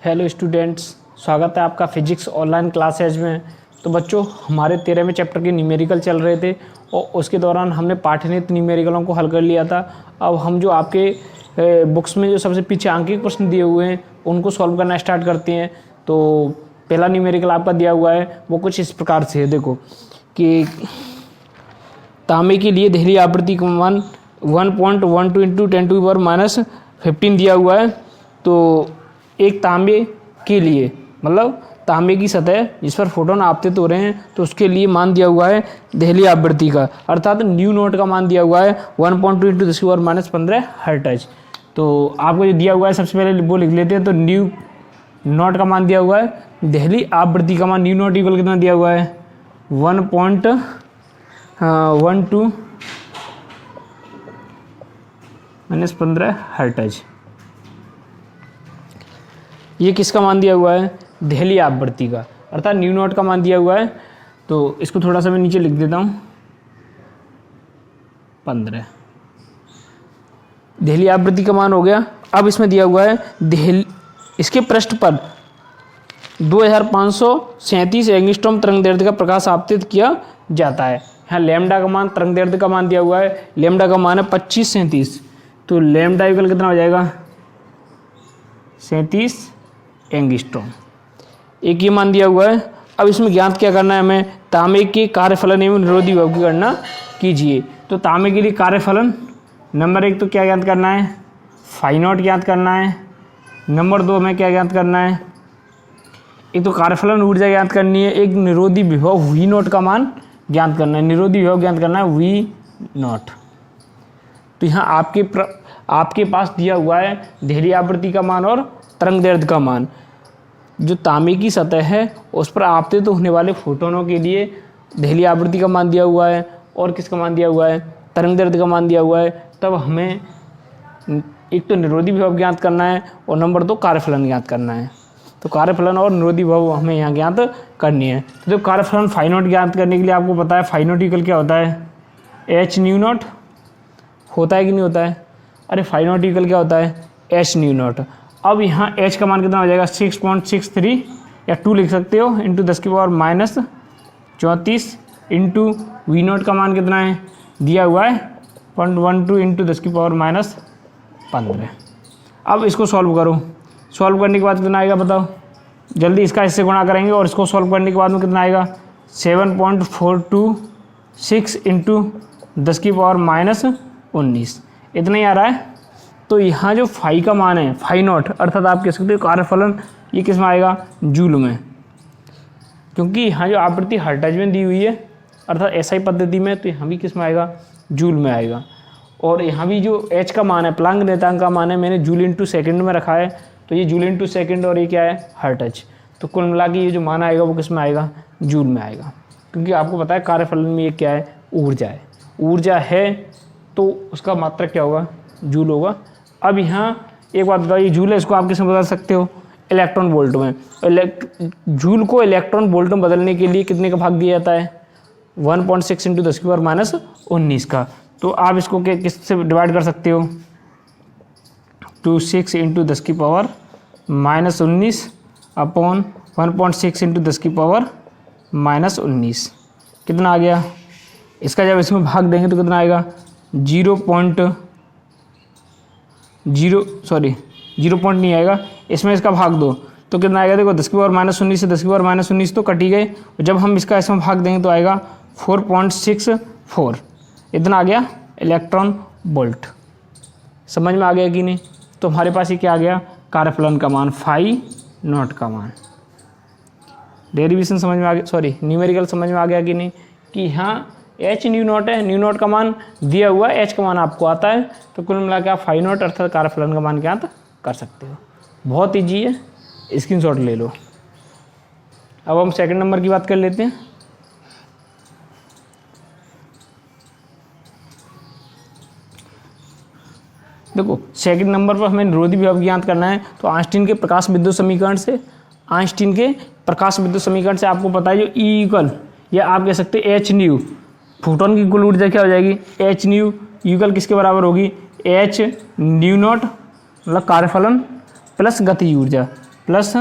Hello students, स्वागत है आपका फिजिक्स ऑनलाइन क्लासेज में। तो बच्चों, हमारे 13वें चैप्टर के न्यूमेरिकल चल रहे थे और उसके दौरान हमने पाठ्यनित न्यूमेरिकलों को हल कर लिया था। अब हम जो आपके बुक्स में जो सबसे पीछे आंकिक प्रश्न दिए हुए हैं उनको सॉल्व करना स्टार्ट करते हैं। तो पहला न्यूमेरिकल आपका दिया हुआ है वो कुछ इस प्रकार से है। देखो कि तांबे के लिए देहली आवृत्ति का मान 1.12 इंटू 10⁻⁻15 दिया हुआ है। तो एक तांबे के लिए मतलब तांबे की सतह जिस पर फोटोन आपतित हो रहे हैं तो उसके लिए मान दिया हुआ है देहली आवृत्ति का, अर्थात न्यू नॉट का मान दिया हुआ है 1.2 इंटू 10⁻15 हर्ट्ज। तो आपको जो दिया हुआ है सबसे पहले वो लिख लेते हैं। तो न्यू नॉट का मान दिया हुआ है, देहली आवृत्ति का मान न्यू नॉट इक्वल कितना दिया हुआ है 1.12 -15 हर्ट्ज। ये किसका मान दिया हुआ है? देहली आवृत्ति का, अर्थात न्यू नॉट का मान दिया हुआ है। तो इसको थोड़ा सा मैं नीचे लिख देता हूँ 15। देहली आवृत्ति का मान हो गया। अब इसमें दिया हुआ है देहली, इसके पृष्ठ पर 2537 एंगस्ट्रॉम तरंगदैर्ध्य का प्रकाश आपतित किया जाता है। यहाँ लैम्डा का मान, तरंगदैर्ध्य का मान दिया हुआ है, लैम्डा का मान है 2537। तो लैम्डा इक्वल कितना हो जाएगा 37 एंगस्ट्रॉम। एक ये मान दिया हुआ है। अब इसमें ज्ञात क्या करना है हमें? तांबे के कार्यफलन एवं निरोधी विभव की गणना कीजिए। तो तांबे के लिए कार्यफलन नंबर 1 तो क्या ज्ञात करना है? फाई नॉट ज्ञात करना है। नंबर 2 में क्या ज्ञात करना है? एक तो कार्यफलन ऊर्जा ज्ञात करनी है, एक निरोधी विभव वी नॉट का मान ज्ञात करना है। निरोधी विभव ज्ञात करना है वी नॉट। तो यहाँ आपके पास दिया हुआ है देहली आवृत्ति का मान और तरंगदैर्ध्य का मान। जो तांबे की सतह है उस पर आपतित होने वाले फोटोनों के लिए देहली आवृत्ति का मान दिया हुआ है और किसका मान दिया हुआ है? तरंगदैर्ध्य का मान दिया हुआ है। तब हमें एक तो निरोधी विभव ज्ञात करना है और नंबर 2 कार्यफलन ज्ञात करना है। तो कार्यफलन और निरोधी विभव हमें यहाँ ज्ञात करनी है। तो जब कार्यफलन फाई नॉट ज्ञात करने के लिए आपको पता है फाई नॉट इक्वल क्या होता है? एच न्यू नॉट होता है कि नहीं होता है? अरे फाई नॉट इक्वल क्या होता है? H new not. अब यहाँ h का मान कितना हो जाएगा 6.63 या 2 लिख सकते हो इंटू 10⁻34 इंटू वी नॉट का मान कितना है दिया हुआ है 0.12 इंटू 10⁻15। अब इसको सॉल्व करो। सॉल्व करने के बाद कितना आएगा बताओ? जल्दी इसका इससे गुणा करेंगे और इसको सॉल्व करने के बाद में कितना आएगा 7.426 इंटू 10⁻19 इतना ही आ रहा है। तो यहाँ जो फाई का मान है फाई नॉट, अर्थात आप कह सकते हो कार्यफलन, ये किस में आएगा? जूल में, क्योंकि यहाँ जो आवृत्ति हर्ट्ज में दी हुई है अर्थात एसआई पद्धति में, तो यहाँ भी किस में आएगा? जूल में आएगा। और यहाँ भी जो एच का मान है, प्लांक नियतांक का मान है, मैंने जूल इंटू सेकेंड में रखा है। तो ये जूल इंटू सेकेंड और ये क्या है? हर्ट्ज। तो कुल मिला के ये जो मान आएगा वो किस में आएगा? जूल में आएगा, क्योंकि आपको पता है कार्यफलन में ये क्या है? ऊर्जा है। ऊर्जा है तो उसका मात्रक क्या होगा? जूल होगा। अब यहाँ एक बात बताओ, ये जूल है, इसको आप किसमें बदल सकते हो? इलेक्ट्रॉन वोल्ट में। जूल को इलेक्ट्रॉन वोल्ट में बदलने के लिए कितने का भाग दिया जाता है? 1.6 इंटू 10⁻19 का। तो आप इसको किससे डिवाइड कर सकते हो? 26 इंटू 10⁻19 अपॉन 1.6 इंटू 10⁻19 कितना आ गया? इसका जब इसमें भाग देंगे तो कितना आएगा? 0 पॉइंट नहीं आएगा, इसमें इसका भाग दो तो कितना आएगा? देखो 10⁻19 से 10⁻19 तो कट ही गए, और जब हम इसका इसमें भाग देंगे तो आएगा 4.64 इतना आ गया इलेक्ट्रॉन वोल्ट। समझ में आ गया कि नहीं? तो हमारे पास ये क्या आ गया? कार्यफलन का मान, फाई नॉट का मान। डेरिवेशन समझ में आ गया, सॉरी न्यूमेरिकल समझ में आ गया कि नहीं? कि यहाँ एच न्यू नॉट है, न्यू नॉट का मान दिया हुआ है, एच का मान आपको आता है। तो कुल मिला के आप फाई नॉट अर्थात कार्यफलन का मान ज्ञात कर सकते हो। बहुत ईजी है, स्क्रीनशॉट ले लो। अब हम सेकंड नंबर की बात कर लेते हैं। देखो सेकंड नंबर पर हमें निरोधी विभव ज्ञात करना है। तो आइंस्टीन के प्रकाश विद्युत समीकरण से आपको पता है जो ई इक्वल, या आप कह सकते हैं एच न्यू, फोटोन की कुल ऊर्जा क्या हो जाएगी? एच न्यू इक्वल किसके बराबर होगी? एच न्यू नॉट मतलब कार्यफलन प्लस गति ऊर्जा प्लस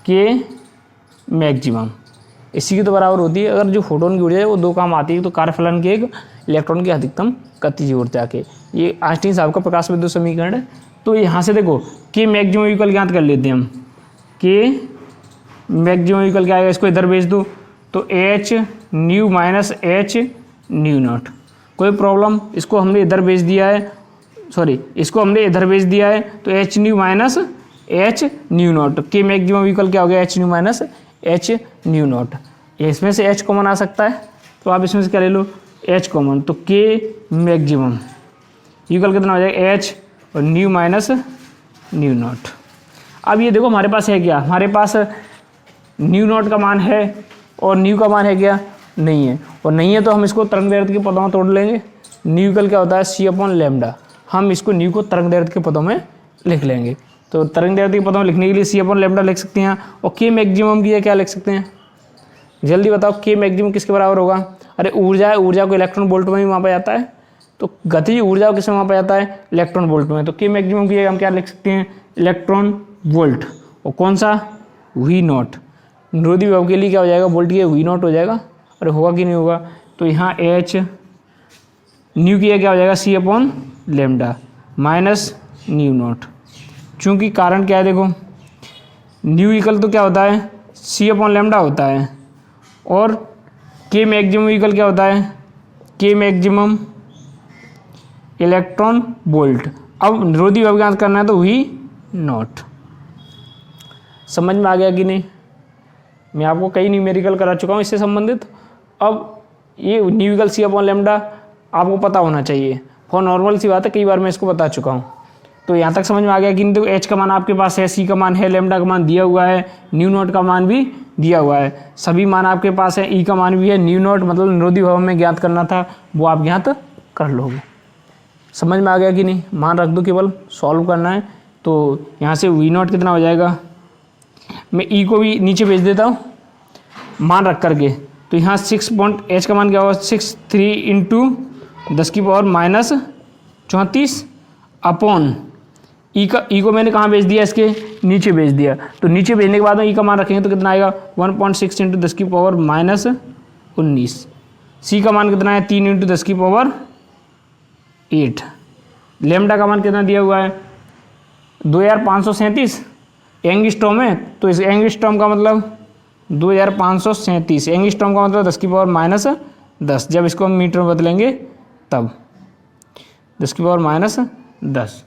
के मैक्सिमम, इसी की तो बराबर होती है। अगर जो फोटोन की ऊर्जा है वो दो काम आती है, तो कार्यफलन की एक, इलेक्ट्रॉन की अधिकतम गतिज ऊर्जा के। ये आइंस्टीन साहब का प्रकाश विद्युत समीकरण है। तो यहाँ से देखो के मैक्सिमम इक्वल ज्ञात कर लेते हैं हम। के मैक्सिमम इक्वल क्या आएगा, इसको इधर भेज दो तो H new minus H new not, कोई प्रॉब्लम। इसको हमने इधर भेज दिया है, सॉरी इसको हमने इधर भेज दिया है, तो H new minus H new not, के मैक्सिमम इक्वल क्या हो गया, H new minus H new not. इसमें से एच कॉमन आ सकता है, तो आप इसमें से क्या ले लो, एच कॉमन, तो के मैक्सिमम इक्वल कितना हो जाएगा, एच और न्यू माइनस न्यू नॉट। अब ये देखो हमारे पास है क्या, हमारे पास न्यू नॉट का मान है और न्यू का मान है क्या, नहीं है। और नहीं है तो हम इसको तरंग दैर्ध्य के पदों में तोड़ लेंगे। न्यू इक्वल क्या होता है, सी अपॉन लैम्डा। हम इसको न्यू को तरंग दैर्ध्य के पदों में लिख लेंगे। तो तरंग दैर्ध्य के पदों में लिखने के लिए सी अपॉन लैम्डा लिख सकते हैं। और के मैक्सिमम की है क्या लिख सकते हैं, जल्दी बताओ, के मैक्सिमम किसके बराबर होगा। अरे ऊर्जा है, ऊर्जा को इलेक्ट्रॉन वोल्ट में ही मापा जाता है, तो गतिज ऊर्जा को किसमें मापा जाता है, इलेक्ट्रॉन वोल्ट में। तो के मैक्सिमम की हम क्या लिख सकते हैं, इलेक्ट्रॉन वोल्ट। और कौन सा, वी नॉट। निरोधी विभव के लिए क्या हो जाएगा, वोल्ट की वी नॉट हो जाएगा। अरे होगा कि नहीं होगा, तो यहाँ एच न्यू की क्या हो जाएगा, C upon lambda minus nu naught. चूँकि कारण क्या है, देखो न्यू इक्वल तो क्या होता है, सी अपॉन लेमडा होता है, और के मैक्सिमम इक्वल क्या होता है, के मैक्सिमम इलेक्ट्रॉन वोल्ट। अब निरोधी विभव ज्ञात करना है तो वी नॉट। समझ में आ गया कि नहीं, मैं आपको कई न्यूमेरिकल करा चुका हूँ इससे संबंधित। अब ये न्यू इक्वल सी अपॉन लेमडा आपको पता होना चाहिए, और नॉर्मल सी बात है, कई बार मैं इसको बता चुका हूँ। तो यहाँ तक समझ में आ गया कि नहीं। तो एच का मान आपके पास है, सी का मान है, लेमडा का मान दिया हुआ है, न्यू नॉट का मान भी दिया हुआ है, सभी मान आपके पास है, ई का मान भी है। न्यू नॉट मतलब निरोधी विभव में ज्ञात करना था, वो आप ज्ञात कर लोगे। समझ में आ गया कि नहीं, मान रख दो, केवल सॉल्व करना है। तो यहाँ से वी नॉट कितना हो जाएगा, मैं ई को भी नीचे भेज देता हूँ मान रख करके। तो यहाँ 6 का मान क्या होगा, 63 इंटू 10 की पावर माइनस 34 अपॉन ई को मैंने कहाँ भेज दिया, इसके नीचे भेज दिया। तो नीचे भेजने के बाद में ई का मान रखेंगे तो कितना आएगा, 1.6 इंटू 10 की पावर माइनस 19। सी का मान कितना है, 3 इंटू 10 की पावर 8। लेमडा का मान कितना दिया हुआ है, 2537 एंगस्ट्रॉम है। तो इस एंगस्ट्रॉम का मतलब 2537, एंगस्ट्रॉम का मतलब 10 की पावर माइनस 10। जब इसको हम मीटर में बदलेंगे तब 10 की पावर माइनस 10।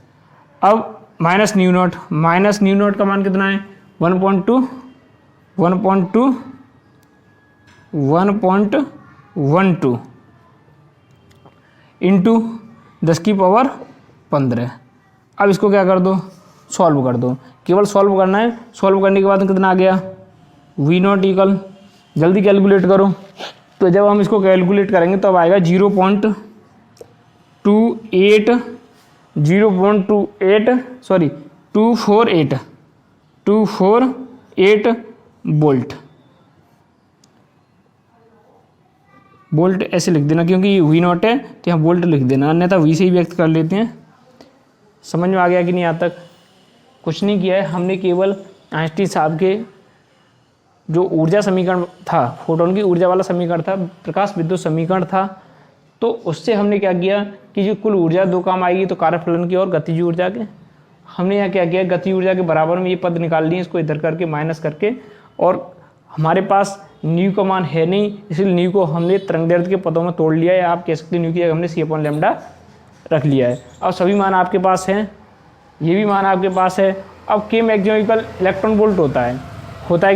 अब माइनस न्यू नॉट का मान कितना है, 1.12 इंटू 10 की पावर 15। अब इसको क्या कर दो, सॉल्व कर दो, केवल सॉल्व करना है। सॉल्व करने के बाद कितना आ गया, वी नॉट इक्वल, जल्दी कैलकुलेट करो। तो जब हम इसको कैलकुलेट करेंगे तब आएगा 248 वोल्ट ऐसे लिख देना, क्योंकि वी नॉट है तो यहाँ वोल्ट लिख देना, अन्यथा वी से ही व्यक्त कर लेते हैं। समझ में आ गया कि नहीं, यहाँ तक कुछ नहीं किया है हमने, केवल आइंस्टीन साहब के जो ऊर्जा समीकरण था, फोटोन की ऊर्जा वाला समीकरण था, प्रकाश विद्युत समीकरण था, तो उससे हमने क्या किया कि जो कुल ऊर्जा दो काम आएगी, तो कार्यफलन की और गतिज ऊर्जा के। हमने यहाँ क्या किया, गति ऊर्जा के बराबर में ये पद निकाल लिए, इसको इधर करके माइनस करके, और हमारे पास न्यू का मान है नहीं, इसलिए न्यू को हमने तरंग दैर्ध्य के पदों में तोड़ लिया है। आप कह सकते हैं न्यू की जगह हमने सी अपॉन लैम्डा रख लिया है। अब सभी मान आपके पास हैं, ये भी मान आपके पास है। अब के मैक्सिमम इक्वल इलेक्ट्रॉन वोल्ट होता है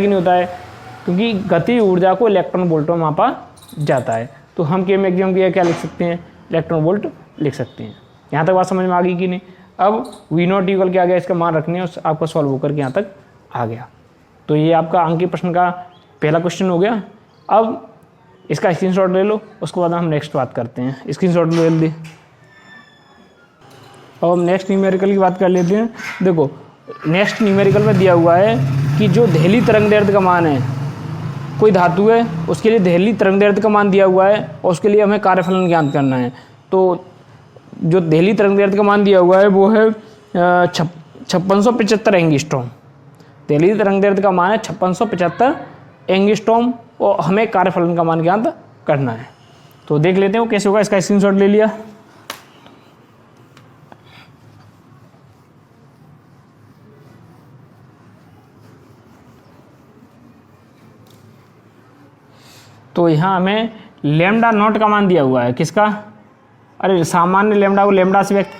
कि नहीं होता है, क्योंकि गति ऊर्जा को इलेक्ट्रॉन वोल्ट में मापा जाता है। तो हम के मैक्सिमम की क्या लिख सकते हैं, इलेक्ट्रॉन वोल्ट लिख सकते हैं। यहाँ तक बात समझ में आ गई कि नहीं। अब वी नॉट इक्वल क्या आ गया, इसका मान रखने है, आपका सॉल्व होकर के यहाँ तक आ गया। तो ये आपका अंकीय प्रश्न का पहला क्वेश्चन हो गया। अब इसका स्क्रीनशॉट ले लो, उसके बाद हम नेक्स्ट बात करते हैं। स्क्रीनशॉट ले जल्दी। अब हम नेक्स्ट न्यूमेरिकल की बात कर लेते हैं। देखो नेक्स्ट न्यूमेरिकल में दिया हुआ है कि जो देहली तरंग दैर्ध्य का मान है, कोई धातु है उसके लिए देहली तरंग दैर्ध्य का मान दिया हुआ है, और उसके लिए हमें कार्यफलन ज्ञात करना है। तो जो देहली तरंग दैर्ध्य का मान दिया हुआ है वो है 5675 एंगस्ट्रॉम। दहलीज तरंग दैर्ध्य का मान है 5675 एंगस्ट्रॉम और हमें कार्यफलन का मान ज्ञात करना है। तो देख लेते हैं वो कैसे होगा, इसका स्क्रीनशॉट ले लिया। तो यहाँ हमें लैम्डा नॉट का मान दिया हुआ है, किसका, अरे सामान्य लैम्डा को लैम्डा से व्यक्त,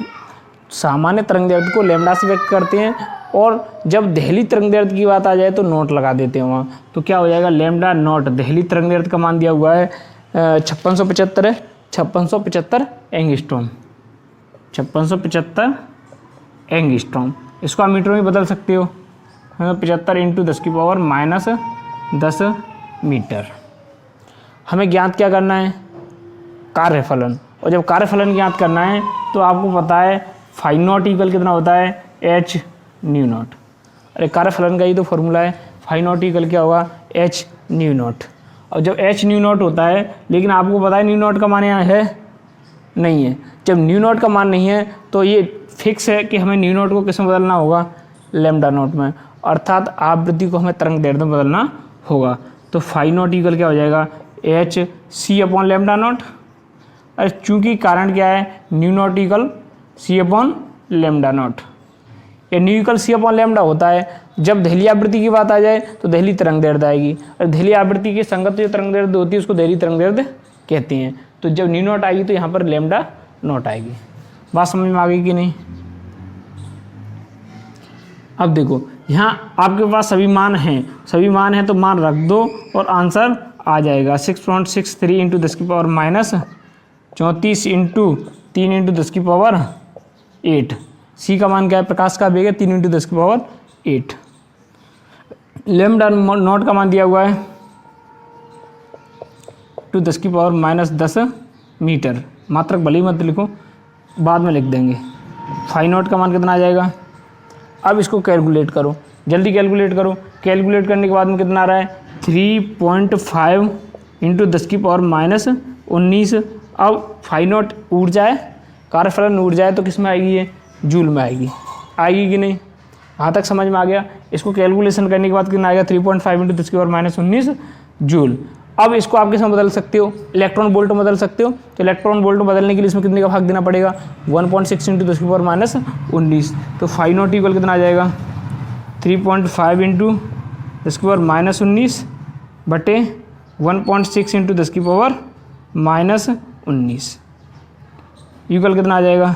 सामान्य तरंग दैर्ध्य को लैम्डा से व्यक्त करते हैं और जब दहली तरंग दैर्ध्य की बात आ जाए तो नोट लगा देते हैं वहाँ। तो क्या हो जाएगा, लैम्डा नॉट दहली तरंग दैर्ध्य का मान दिया हुआ है 5675 है, 5675 एंगस्ट्रॉम, 5675 एंगस्ट्रॉम। इसको आप मीटर में बदल सकते हो, 75 इंटू 10⁻−10 मीटर। हमें ज्ञात क्या करना है, कार्यफलन। और जब कार्यफलन ज्ञात करना है तो आपको पता है फाई नॉट इक्वल कितना होता है, एच न्यू नॉट। अरे कार्यफलन का ही तो फॉर्मूला है, फाई नॉट इक्वल क्या होगा, एच न्यू नॉट। और जब एच न्यू नॉट होता है, लेकिन आपको पता है न्यू नॉट का मान यहाँ है नहीं है। जब न्यू नॉट का मान नहीं है तो ये फिक्स है कि हमें न्यू नॉट को किस में बदलना होगा, लैम्डा नॉट में, अर्थात आवृत्ति को हमें तरंग दैर्ध्य में बदलना होगा। तो फाई नॉट इक्वल क्या हो जाएगा, H C upon lambda naught. अरे चूंकि कारण क्या है, न्यू नॉट इक्वल सी अपॉन लैम्डा नॉट। ये न्यू इक्वल सी अपॉन लैम्डा होता है जब दहली आवृत्ति की बात आ जाए तो दहली तरंग दैर्ध्य आएगी, और दहली आवृत्ति के संगत जो तरंग दैर्ध्य होती है उसको दहली तरंग दैर्ध्य कहते हैं। तो जब न्यू नॉट आएगी तो यहाँ पर लैम्डा नॉट आएगी। बात समझ में आ गई कि नहीं। अब देखो यहाँ आपके पास सभी मान हैं तो मान रख दो और आंसर आ जाएगा 6.63 इंटू 10⁻34 इंटू 3 इंटू 10⁸। सी का मान क्या है, प्रकाश का वेग है 3 इंटू 10⁸। लैम्डा नॉट का मान दिया हुआ है 2 10⁻10 मीटर। मात्रक भले ही मत लिखो, बाद में लिख देंगे। फाई नॉट का मान कितना आ जाएगा। अब इसको कैलकुलेट करो, जल्दी कैलकुलेट करो। कैलकुलेट करने के बाद में कितना आ रहा है, 3.5 इंटू 10⁻19। अब फाई नॉट ऊर्जा है, कार्यफलन ऊर्जा है, तो किस में आएगी, ये जूल में आएगी कि नहीं। वहाँ तक समझ में आ गया। इसको कैलकुलेशन करने के बाद कितना आएगा, 3.5 इंटू 10⁻19 जूल। अब इसको आप किस में बदल सकते हो, इलेक्ट्रॉन वोल्ट में बदल सकते हो। तो इलेक्ट्रॉन वोल्ट में बदलने के लिए इसमें कितने का भाग देना पड़ेगा, 1.6 इंटू 10⁻19। तो फाई नॉट इक्वल कितना आ जाएगा, 3.5 इंटू 10⁻19 बटे 1.6 इंटू 10⁻19 इक्वल कितना आ जाएगा।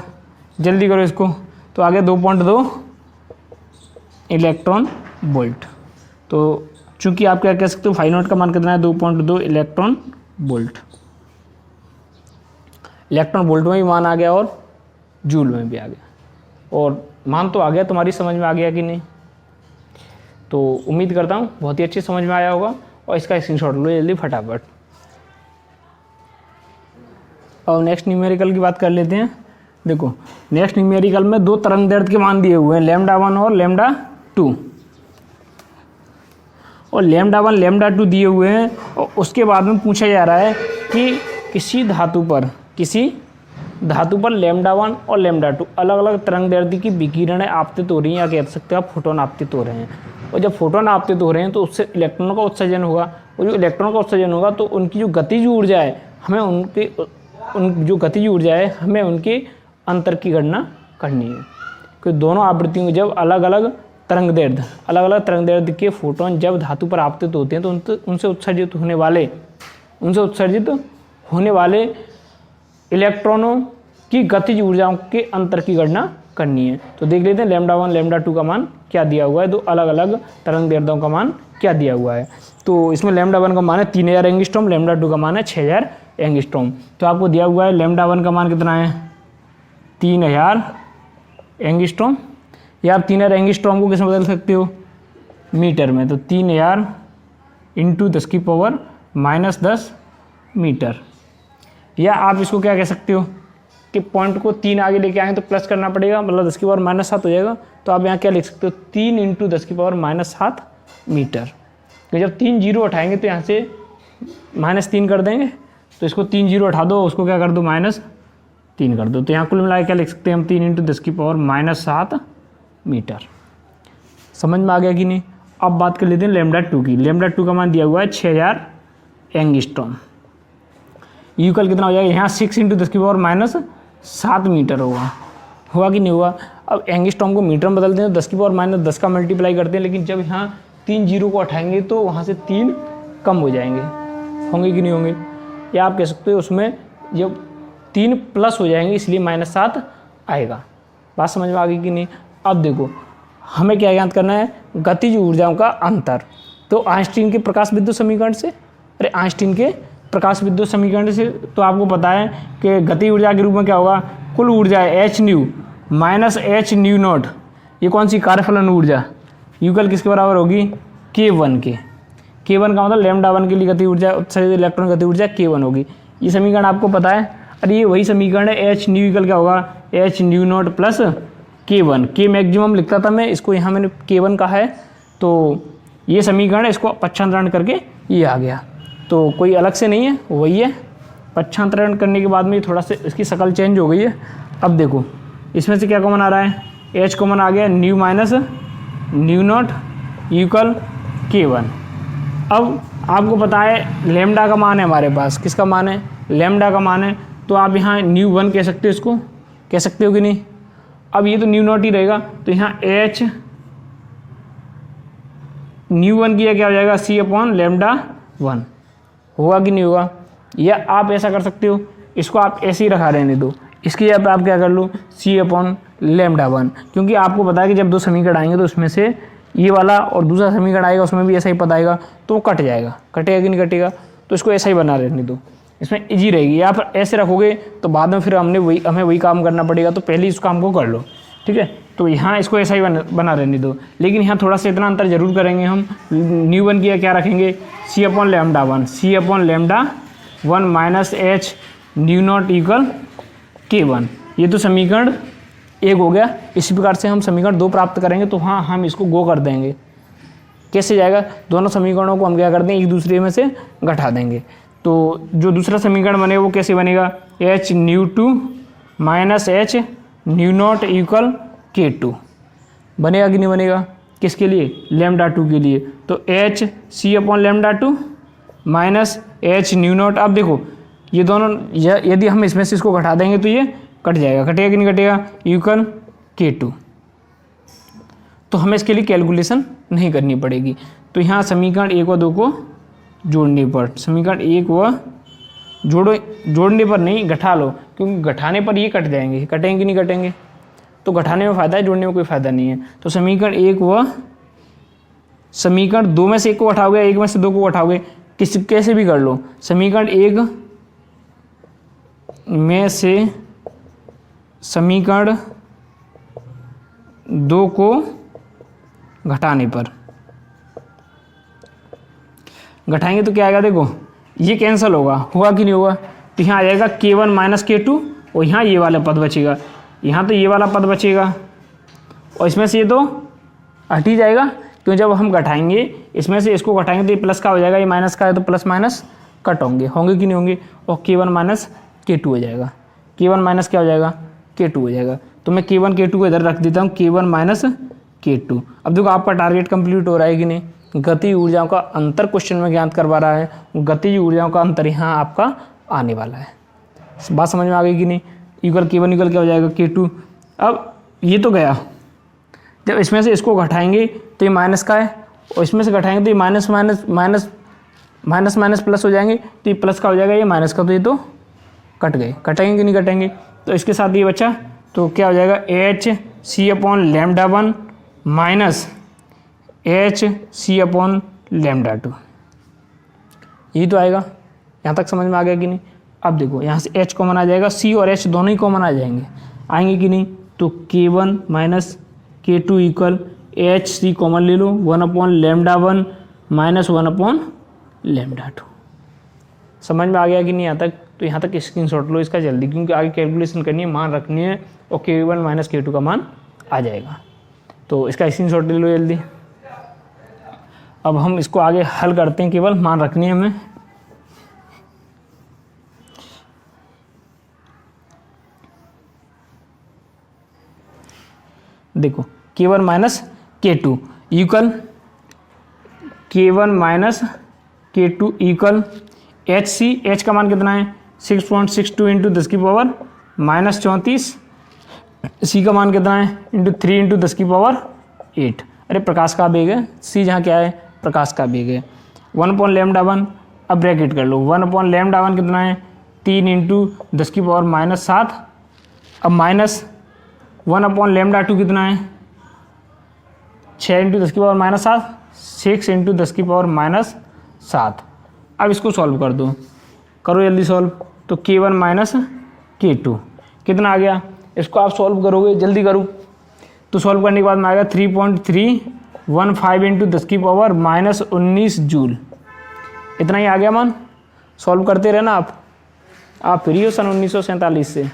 जल्दी करो इसको। तो आगे 2.2 इलेक्ट्रॉन वोल्ट। तो चूंकि आप क्या कह सकते हो, फाई नॉट का मान कितना है, 2.2 इलेक्ट्रॉन वोल्ट। इलेक्ट्रॉन वोल्ट में भी मान आ गया और जूल में भी आ गया, और मान तो आ गया। तुम्हारी समझ में आ गया कि नहीं। तो उम्मीद करता हूँ बहुत ही अच्छी समझ में आया होगा, और इसका स्क्रीनशॉट लो जल्दी फटाफट। और नेक्स्ट न्यूमेरिकल की बात कर लेते हैं। देखो नेक्स्ट न्यूमेरिकल में दो तरंग दैर्ध्य के मान दिए हुए हैं, λ1 और λ2। और λ1 λ2 दिए हुए हैं, और उसके बाद में पूछा जा रहा है कि किसी धातु पर λ1 और λ2 अलग अलग तरंग दैर्ध्य की विकिरणें आपतित हो रही हैं, या कह सकते हो आप फोटोन आपतित हो रहे हैं। और जब फोटोन आपतित हो रहे हैं तो उससे इलेक्ट्रॉनों का उत्सर्जन होगा, और जो इलेक्ट्रॉनों का उत्सर्जन होगा तो उनकी जो गतिज ऊर्जा है, हमें उनके अंतर की गणना करनी है। क्योंकि दोनों आवृत्तियों में जब अलग अलग तरंग दैर्ध्य के फोटोन जब धातु पर आपतित होते हैं तो उनसे उत्सर्जित होने वाले इलेक्ट्रॉनों की गतिज ऊर्जाओं के अंतर की गणना करनी है। तो देख लेते हैं λ1 λ2 का मान क्या दिया हुआ है, दो अलग अलग तरंग दैर्ध्यों का मान क्या दिया हुआ है। तो इसमें λ1 का मान है 3000 एंगस्ट्रॉम, λ2 का मान है 6000 एंगस्ट्रॉम। तो आपको दिया हुआ है λ1 का मान कितना है, 3000 एंगस्ट्रॉम, या आप 3000 एंगस्ट्रॉम को किसमें बदल सकते हो, मीटर में। तो 3000 इंटू 10⁻−10 मीटर। या आप इसको क्या कह सकते हो कि पॉइंट को 3 आगे लेके आएंगे तो प्लस करना पड़ेगा, मतलब 10⁻7 हो जाएगा। तो आप यहाँ क्या लिख सकते हो, 3 इंटू 10⁻7 मीटर। तो जब 3 जीरो उठाएंगे तो यहाँ से -3 कर देंगे, तो इसको 3 जीरो उठा दो, उसको क्या कर दो, -3 कर दो। तो यहाँ कुल मिला के क्या लिख सकते हैं हम, 3 इंटू 10⁻7 मीटर। समझ में आ गया कि नहीं। अब बात कर लेते हैं लेमडा 2 की। लेमडा 2 का मान दिया हुआ है 6000 एंगस्ट्रॉम। यूकल कितना हो जाएगा, यहाँ 6 × 10⁻⁷ मीटर होगा कि नहीं होगा। अब एंगस्ट्रॉम को मीटर में बदलते हैं तो 10⁻⁻10 का मल्टीप्लाई करते हैं, लेकिन जब यहाँ 3 जीरो को उठाएंगे तो वहाँ से 3 कम हो जाएंगे, होंगे कि नहीं होंगे। या आप कह सकते हो उसमें जब 3 प्लस हो जाएंगे इसलिए -7 आएगा। बात समझ में आ गई कि नहीं। अब देखो हमें क्या ज्ञात करना है, गतिज ऊर्जाओं का अंतर। तो आइंस्टीन के प्रकाश विद्युत समीकरण से, आइंस्टीन के प्रकाश विद्युत समीकरण से तो आपको पता है कि गति ऊर्जा के रूप में क्या होगा, कुल ऊर्जा है h new minus h new not. ये कौन सी कार्यफलन ऊर्जा, यूकल किसके बराबर होगी, K1 के। K1 का मतलब लैम्डा 1 के लिए गति ऊर्जा, उत्सर्जित इलेक्ट्रॉन गति ऊर्जा K1 होगी। ये समीकरण आपको पता है। अरे ये वही समीकरण है, h न्यू इक्वल क्या होगा, h new not plus K1। K maximum लिखता था मैं, इसको यहाँ मैंने K1 कहा है। तो ये समीकरण है, इसको पक्षांतरण करके ये आ गया। तो कोई अलग से नहीं है, वही है। पक्षांतरण करने के बाद में थोड़ा सा इसकी शक्ल चेंज हो गई है। अब देखो इसमें से क्या कॉमन आ रहा है, h कॉमन आ गया, new minus nu naught equal K1। अब आपको पता है लेमडा का मान है हमारे पास, किसका मान है, लेमडा का मान है। तो आप यहाँ न्यू 1 कह सकते हो, इसको कह सकते हो कि नहीं। अब ये तो न्यू नॉट ही रहेगा, तो यहाँ h न्यू 1 की क्या हो जाएगा, C/λ1 होगा कि नहीं होगा। या आप ऐसा कर सकते हो, इसको आप ऐसे ही रखा रहने दो, इसकी जगह पे आप क्या कर लो, C/λ1, क्योंकि आपको पता है कि जब दो समीकरण आएंगे तो उसमें से ये वाला और दूसरा समीकरण आएगा उसमें भी ऐसा ही पता आएगा, तो वो कट जाएगा, कटेगा कि नहीं कटेगा। तो इसको ऐसा ही बना रहने दो, इसमें इजी रहेगी। या फिर ऐसे रखोगे तो बाद में फिर हमें वही काम करना पड़ेगा, तो पहले इस काम को कर लो, ठीक है। तो यहाँ इसको ऐसा ही बना रहने दो, लेकिन यहाँ थोड़ा सा इतना अंतर जरूर करेंगे हम। न्यू 1 की क्या रखेंगे, C/λ1, C/λ1 minus h new naught equal K1। ये तो समीकरण 1 हो गया। इसी प्रकार से हम समीकरण 2 प्राप्त करेंगे, तो हाँ हम इसको गो कर देंगे। कैसे जाएगा, दोनों समीकरणों को हम क्या कर देंगे, एक दूसरे में से घटा देंगे। तो जो दूसरा समीकरण बनेगा वो कैसे बनेगा, h new 2 minus h new naught equal K2 बनेगा कि नहीं बनेगा, किसके लिए, लैम्डा 2 के लिए। तो h C/λ2 minus h new not. अब देखो ये दोनों यदि हम इसमें से इसको घटा देंगे तो ये कट जाएगा, कटेगा कि नहीं कटेगा, इक्वल K2। तो हमें इसके लिए कैलकुलेशन नहीं करनी पड़ेगी। तो यहाँ समीकरण 1 व 2 को जोड़ने पर, समीकरण 1 व जोड़ने पर नहीं, घटा लो, क्योंकि घटाने पर ये कट जाएंगे, कटेंगे कि नहीं कटेंगे। तो घटाने में फ़ायदा है, जोड़ने में कोई फ़ायदा नहीं है। तो समीकरण 1 व समीकरण 2 में से 1 को घटाओगे, 1 में से 2 को घटाओगे, कैसे भी कर लो। समीकरण 1 में से समीकरण 2 को घटाने पर, घटाएंगे तो क्या आएगा, देखो ये कैंसिल होगा कि नहीं होगा। तो यहाँ आ जाएगा K1 माइनस K2 और यहाँ ये वाला पद बचेगा, यहाँ तो ये वाला पद बचेगा और इसमें से ये तो हट ही जाएगा, क्यों जब हम घटाएंगे इसमें से इसको घटाएंगे तो ये प्लस का हो जाएगा, ये माइनस का है तो प्लस माइनस कट होंगे कि नहीं होंगे। और K1 माइनस K2 हो जाएगा, K1 माइनस क्या हो जाएगा, K2 हो जाएगा। तो मैं K1 K2 को इधर रख देता हूँ, K1 माइनस K2। अब देखो आपका टारगेट कंप्लीट हो रहा है कि नहीं। गति ऊर्जाओं का अंतर क्वेश्चन में ज्ञात करवा रहा है, गति ऊर्जाओं का अंतर यहाँ आपका आने वाला है। बात समझ में आ गई कि नहीं। इक्वल K1 इक्वल क्या हो जाएगा, K2। अब ये तो गया, जब इसमें से इसको घटाएंगे तो ये माइनस का है और इसमें से घटाएंगे तो ये minus minus minus minus minus plus हो जाएंगे, तो ये प्लस का हो जाएगा, ये माइनस का, तो ये तो कट गए, कटेंगे कि नहीं कटेंगे। तो इसके साथ ये बचा, तो क्या हो जाएगा, h C/λ1 minus h C/λ2, यही तो आएगा। यहाँ तक समझ में आ गया कि नहीं। अब देखो यहाँ से h कॉमन आ जाएगा, c और h दोनों ही कॉमन आ आएंगे कि नहीं। तो K1 minus K2 equal h c common ले लो, 1/λ1 माइनस 1/λ2। समझ में आ गया कि नहीं यहाँ तक। तो यहाँ तक स्क्रीनशॉट लो इसका जल्दी, क्योंकि आगे कैलकुलेशन करनी है, मान रखनी है और K1 माइनस K2 का मान आ जाएगा। तो इसका स्क्रीनशॉट ले लो जल्दी। अब हम इसको आगे हल करते हैं, केवल मान रखनी है हमें। देखो K1 minus K2 equal K1 minus K2 equal H का मान कितना है 6.62 इंटू 10 की पावर माइनस 34, C का मान कितना है इंटू 3 इंटू 10 की पावर 8। अरे प्रकाश का वेग है, C जहाँ क्या है प्रकाश का वेग है। 1/λ1, अब ब्रैकेट कर लो, 1/λ1 कितना है 3 इंटू 10 की पावर माइनस 7, अब माइनस 1/λ2 कितना है 6 इंटू 10 की पावर माइनस 7, 6 इंटू 10 की पावर माइनस 7। अब इसको सॉल्व कर दो, करो जल्दी सॉल्व। तो K1 माइनस K2 कितना आ गया, इसको आप सॉल्व करोगे, जल्दी करो। तो सॉल्व करने के बाद में आएगा 3.315 इंटू 10 की पावर माइनस 19 जूल। इतना ही आ गया मान। सॉल्व करते रहना आप फ्री हो सन 1947 से,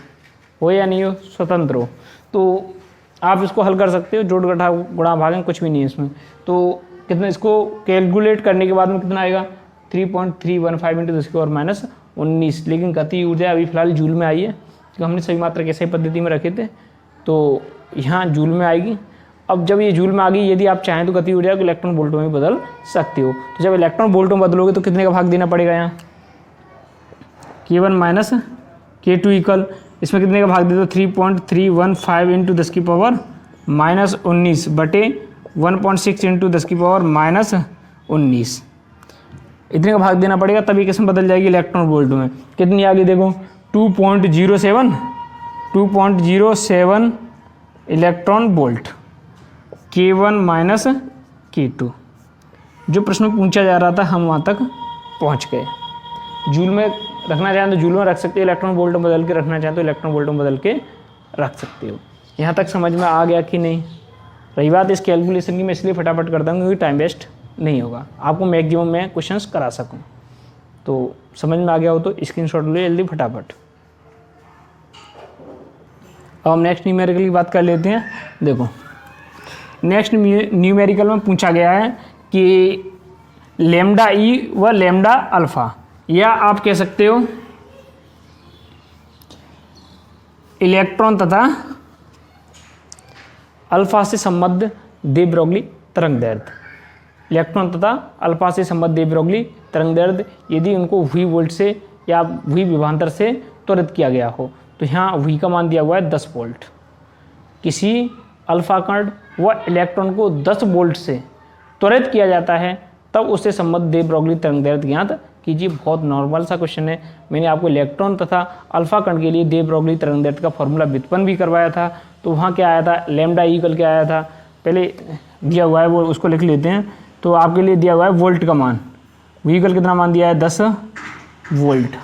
हो या नहीं हो, स्वतंत्र हो, तो आप इसको हल कर सकते हो। जोड़ घटा गुणा भागन कुछ भी नहीं है इसमें। तो कितना, इसको कैलकुलेट करने के बाद में कितना आएगा 3.315 इंटू 10 की पावर माइनस 19। लेकिन गति ऊर्जा अभी फिलहाल जूल में आई है, तो हमने सही मात्रक ऐसे पद्धति में रखे थे, तो यहाँ जूल में आएगी। अब जब ये जूल में आ गई, यदि आप चाहें तो गति ऊर्जा को इलेक्ट्रॉन वोल्टों में बदल सकते हो। तो जब इलेक्ट्रॉन वोल्टों में बदलोगे तो कितने का भाग देना पड़ेगा, यहाँ K1 माइनस K2 इक्वल, इसमें कितने का भाग दे दो 3.315 इंटू 10 की पावर माइनस 19 बटे 1.6 इंटू 10 की पावर माइनस 19। इतने का भाग देना पड़ेगा, तभी किस्म बदल जाएगी इलेक्ट्रॉन वोल्ट में। कितनी आ गई देखो 2.07 electron volt K1 minus K2। जो प्रश्न पूछा जा रहा था हम वहाँ तक पहुँच गए। जूल में रखना चाहें तो जूल में रख सकते हो, इलेक्ट्रॉन वोल्ट में बदल के रखना चाहें तो इलेक्ट्रॉन वोल्ट में बदल के रख सकते हो। यहाँ तक समझ में आ गया कि नहीं। रही बात इस कैलकुलेशन की, मैं इसलिए फटाफट करता हूँ क्योंकि टाइम वेस्ट नहीं होगा, आपको मैक्सिमम मैं क्वेश्चंस करा सकूँ। तो समझ में आ गया हो तो स्क्रीनशॉट लो जल्दी फटाफट। अब हम नेक्स्ट न्यूमेरिकल की बात कर लेते हैं। देखो नेक्स्ट न्यूमेरिकल में पूछा गया है कि लैम्डा ई व लैम्डा अल्फ़ा, या आप कह सकते हो इलेक्ट्रॉन तथा अल्फा से संबद्ध दे ब्रोगली तरंग दैर्ध्य। इलेक्ट्रॉन तथा अल्फा से संबद्ध दे ब्रोगली तरंग दैर्ध्य यदि उनको V वोल्ट से या V विभवांतर से त्वरित किया गया हो, तो यहाँ V का मान दिया हुआ है 10 वोल्ट। किसी अल्फा कण व इलेक्ट्रॉन को 10 वोल्ट से त्वरित किया जाता है, तब उससे संबद्ध दे ब्रोगली तरंग दैर्ध्य ज्ञात कीजिए। बहुत नॉर्मल सा क्वेश्चन है। मैंने आपको इलेक्ट्रॉन तथा अल्फा कण के लिए दे ब्रोगली तरंग दैर्ध्य का फॉर्मूला व्युत्पन्न भी करवाया था। तो वहाँ क्या आया था, लैम्डा इक्वल क्या आया था, पहले दिया हुआ है वो उसको लिख लेते हैं। तो आपके लिए दिया हुआ है वोल्ट का मान, V इक्वल कितना मान दिया है 10 वोल्ट।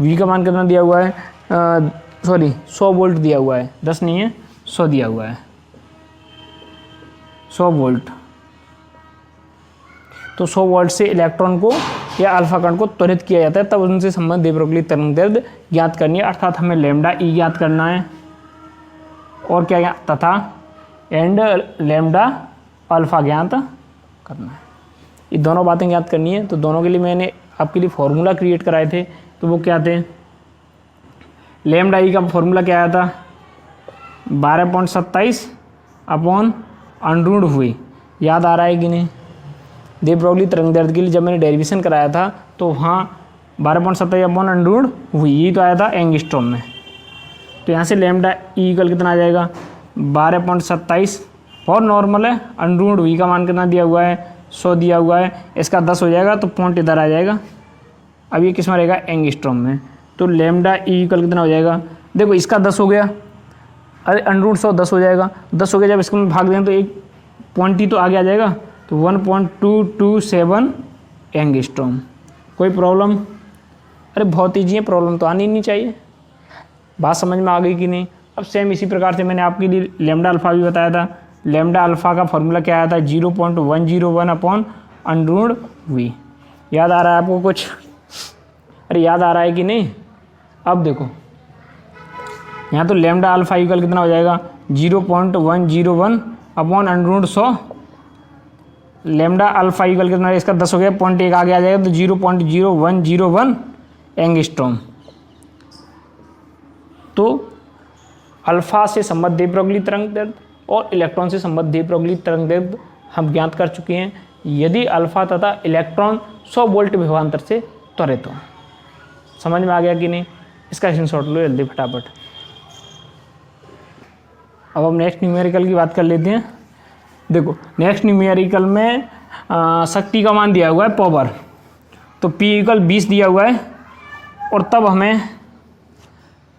V का मान कितना दिया हुआ है, 100 वोल्ट दिया हुआ है, 10 नहीं है 100 दिया हुआ है, 100 वोल्ट। तो 100 वोल्ट से इलेक्ट्रॉन को या अल्फा कण को त्वरित किया जाता है, तब उनसे संबंधित दे ब्रोगली तरंग दैर्ध्य ज्ञात करनी है। अर्थात हमें लैम्डा ई ज्ञात करना है और क्या तथा एंड लैम्डा अल्फा ज्ञात करना है। ये दोनों बातें ज्ञात करनी है। तो दोनों के लिए मैंने आपके लिए फॉर्मूला क्रिएट कराए थे। तो वो क्या थे, लैम्डा ई का फॉर्मूला क्या आया था 12.27 अपॉन अंडरूट हुई, याद आ रहा है कि नहीं। दे ब्रोगली तरंग दैर्ध्य के लिए जब मैंने डेरिवेशन कराया था तो वहाँ 12.27 अपॉन अंडरूट हुई, ये तो आया था एंगस्ट्रॉम में। तो यहाँ से लैम्डा ई इक्वल कितना आ जाएगा 12.27, और नॉर्मल है। अंडरूट हुई का मान कितना दिया हुआ है 100 दिया हुआ है, इसका 10 हो जाएगा तो पॉइंट इधर आ जाएगा। अब ये किस में रहेगा एंगस्ट्रॉम में। तो लैम्डा ई इक्वल कितना हो जाएगा, देखो इसका 10 हो गया, अरे अंडरूट 100 10 हो जाएगा, 10 हो गया। जब इसको में भाग दें तो एक पॉइंट ही तो आगे आ जाएगा, तो 1.227 एंगस्ट्रॉम। कोई प्रॉब्लम, अरे बहुत ईजी है, प्रॉब्लम तो आनी नहीं चाहिए। बात समझ में आ गई कि नहीं। अब सेम इसी प्रकार से मैंने आपके लिए लैम्डा अल्फा भी बताया था। लैम्डा अल्फा का फॉर्मूला क्या आया था 0.101 अपॉन अंडरूट वी। याद आ रहा है आपको कुछ, अरे याद आ रहा है कि नहीं। अब देखो यहाँ तो लैम्डा अल्फा इक्वल कितना हो जाएगा 0.101 upon under root 100। Lambda alpha equal कितना, इसका 10 हो गया, पॉइंट एक आगे आ जाएगा तो 0.0101 एंगस्ट्रॉम। तो अल्फा से संबद्ध दे ब्रोगली तरंग दैर्ध्य और इलेक्ट्रॉन से संबद्ध दे ब्रोगली तरंग दैर्ध्य हम ज्ञात कर चुके हैं यदि अल्फा तथा इलेक्ट्रॉन 100 वोल्ट विभवांतर से त्वरित हो। समझ में आ गया कि नहीं? इसका स्क्रीनशॉट लो जल्दी फटाफट। अब हम नेक्स्ट न्यूमेरिकल की बात कर लेते हैं। देखो नेक्स्ट न्यूमेरिकल में शक्ति का मान दिया हुआ है पावर, तो P = 20 दिया हुआ है और तब हमें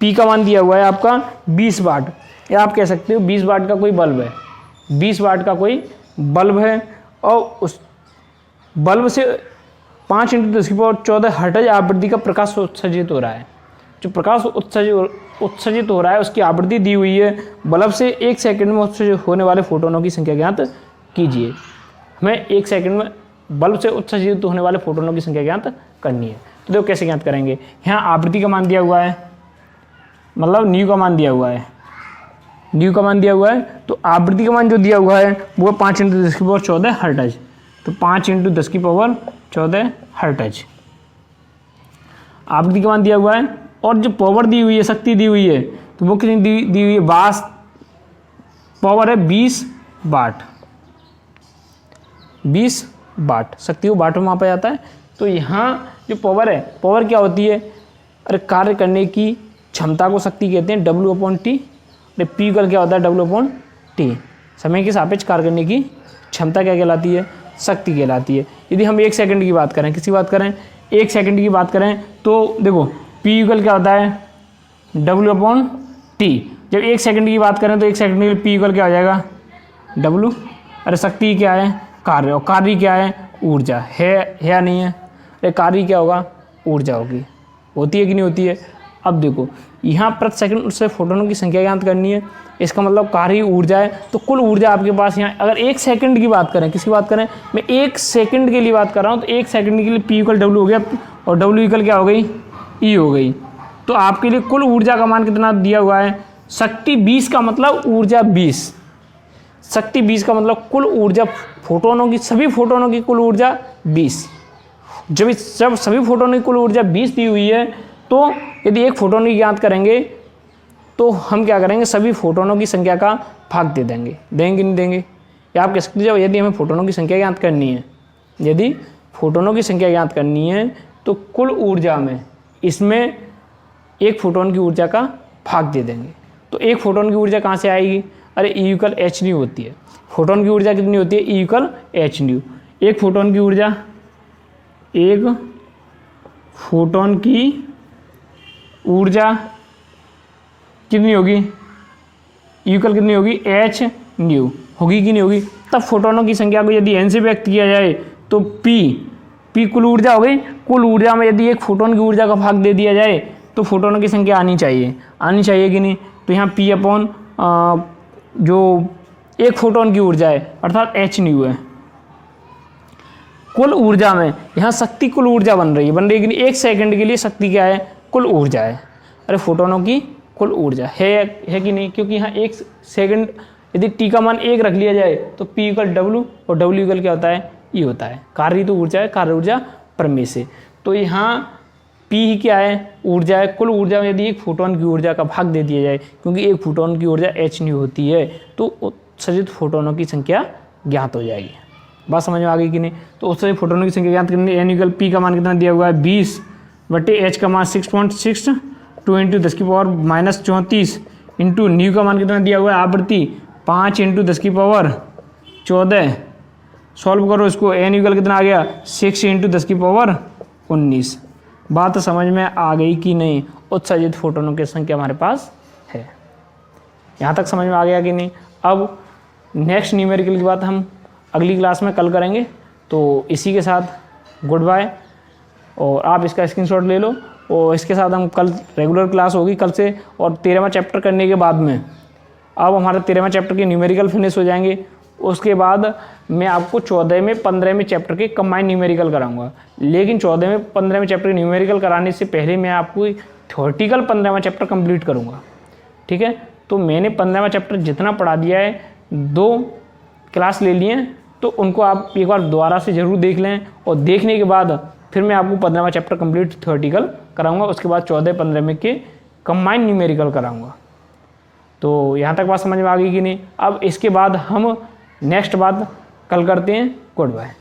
P का मान दिया हुआ है आपका 20 वाट, या आप कह सकते हो 20 वाट का कोई बल्ब है, 20 वाट का कोई बल्ब है और उस बल्ब से 5 × 10⁻14 हर्ट्ज आवृत्ति का प्रकाश उत्सर्जित हो रहा है। जो प्रकाश उत्सर्जित हो रहा है उसकी आवृत्ति दी हुई है। बल्ब से 1 सेकंड में उत्सर्जित होने वाले फोटोनों की संख्या ज्ञात कीजिए। हमें 1 सेकंड में बल्ब से उत्सर्जित होने वाले फोटोनों की संख्या ज्ञात करनी है। तो देखो कैसे ज्ञात करेंगे। यहाँ आवृत्ति का मान दिया हुआ है, मतलब न्यू का मान दिया हुआ है, न्यू का मान दिया हुआ है, तो आवृत्ति का मान जो दिया हुआ है वो 5 × 10⁻14 हर्ट्ज, तो 5 × 10⁻14 हर्ट्ज आवृत्ति का मान दिया हुआ है। और जो पावर दी हुई है, शक्ति दी हुई है, तो वो कितनी दी हुई है? पावर है 20 वाट, 20 वाट शक्ति को वाट में मापा जाता है। तो यहाँ जो पावर है, पावर क्या होती है? अरे कार्य करने की क्षमता को शक्ति कहते हैं, W/T। अरे P क्या होता है? W/T। समय के सापेक्ष कार्य करने की क्षमता क्या कहलाती है? शक्ति कहलाती है। यदि हम 1 सेकंड की बात करें, किसी बात करें 1 सेकंड की बात करें, तो देखो P क्या होता है? W/T। जब 1 सेकंड की बात करें तो 1 सेकंड के लिए P क्या हो जाएगा? W। अरे शक्ति क्या है? कार्य। और कार्य क्या है? ऊर्जा है या नहीं है? अरे कार्य क्या होगा? ऊर्जा होगी। होती है कि नहीं होती है? अब देखो यहाँ प्रति सेकंड उससे फोटोनों की संख्या ज्ञात करनी है। इसका मतलब कार्य ऊर्जा है, तो कुल ऊर्जा आपके पास यहाँ, अगर 1 सेकंड की बात करें, किसकी बात करें? मैं 1 सेकंड के लिए बात कर रहा हूँ, तो 1 सेकंड के लिए P W हो गया और W क्या हो गई? E हो गई। तो आपके लिए कुल ऊर्जा का मान कितना दिया हुआ है? शक्ति 20 का मतलब ऊर्जा 20। शक्ति 20 का मतलब कुल ऊर्जा फोटोनों की, सभी फोटोनों की कुल ऊर्जा 20। जब सभी फोटोनों की कुल ऊर्जा 20 दी हुई है, तो यदि एक फोटोन की ज्ञात करेंगे तो हम क्या करेंगे? सभी फोटोनों की संख्या का भाग दे देंगे। देंगे नहीं देंगे? या आप कह सकते हो यदि हमें फोटोनों की संख्या ज्ञात करनी है, यदि फोटोनों की संख्या ज्ञात करनी है तो कुल ऊर्जा में इसमें एक फोटोन की ऊर्जा का भाग दे देंगे। तो एक फोटोन की ऊर्जा कहाँ से आएगी? अरे E = h होती है। फोटोन की ऊर्जा कितनी होती है? E = h। एक फोटोन की ऊर्जा, एक फोटोन की ऊर्जा कितनी होगी? E कितनी होगी? h होगी कि नहीं होगी? तब फोटोनों की संख्या को यदि n से व्यक्त किया जाए तो P कुल ऊर्जा हो गई। कुल ऊर्जा में यदि एक फोटोन की ऊर्जा का भाग दे दिया जाए तो फोटोनों की संख्या आनी चाहिए कि नहीं? तो यहाँ P जो एक फोटोन की ऊर्जा है अर्थात h है। कुल ऊर्जा में यहाँ शक्ति कुल ऊर्जा बन रही है कि नहीं? 1 सेकंड के लिए शक्ति क्या है? कुल ऊर्जा है। अरे फोटोनों की कुल ऊर्जा है कि नहीं? क्योंकि यहाँ 1 सेकंड यदि T का मान 1 रख लिया जाए तो P = W और W क्या होता है? E होता है। कार्य तो ऊर्जा है, कार्य ऊर्जा प्रमेय से। तो यहाँ P ही क्या है? ऊर्जा है। कुल ऊर्जा में यदि एक फोटोन की ऊर्जा का भाग दे दिया जाए, क्योंकि एक फोटोन की ऊर्जा h होती है, तो उत्सर्जित फोटोनों की संख्या ज्ञात हो जाएगी। बात समझ में आ गई कि नहीं? तो उत्सर्जित फोटोनों की संख्या ज्ञात करनी है। n P का मान कितना दिया हुआ है? 20/h का मान 6.62 × 10⁻−34 इंटू न्यू का मान कितना दिया हुआ है? आवृत्ति 5 × 10⁻14। सॉल्व करो इसको। n कितना आ गया? 6 × 10⁻19। बात समझ में आ गई कि नहीं? उत्सर्जित फोटोनों की संख्या हमारे पास है। यहाँ तक समझ में आ गया कि नहीं? अब नेक्स्ट न्यूमेरिकल की बात हम अगली क्लास में कल करेंगे। तो इसी के साथ गुड बाय, और आप इसका स्क्रीनशॉट ले लो। और इसके साथ हम कल रेगुलर क्लास होगी कल से, और 13वां चैप्टर करने के बाद में अब हमारा 13वां चैप्टर के न्यूमेरिकल फिनिश हो जाएंगे। उसके बाद मैं आपको 14वें 15वें चैप्टर के कंबाइंड न्यूमेरिकल कराऊंगा। लेकिन 14वें 15वें चैप्टर के न्यूमेरिकल कराने से पहले मैं आपको थ्योरेटिकल 15वां चैप्टर कंप्लीट करूंगा। ठीक है? तो मैंने 15वां चैप्टर जितना पढ़ा दिया है, 2 क्लास ले लिए, तो उनको आप एक बार दोबारा से ज़रूर देख लें, और देखने के बाद फिर मैं आपको 15वां चैप्टर कंप्लीट थ्योरेटिकल कराऊंगा। उसके बाद 14-15 के कंबाइंड न्यूमेरिकल कराऊंगा। तो यहाँ तक बात समझ में आ गई कि नहीं? अब इसके बाद हम नेक्स्ट बात कल करते हैं। Good bye.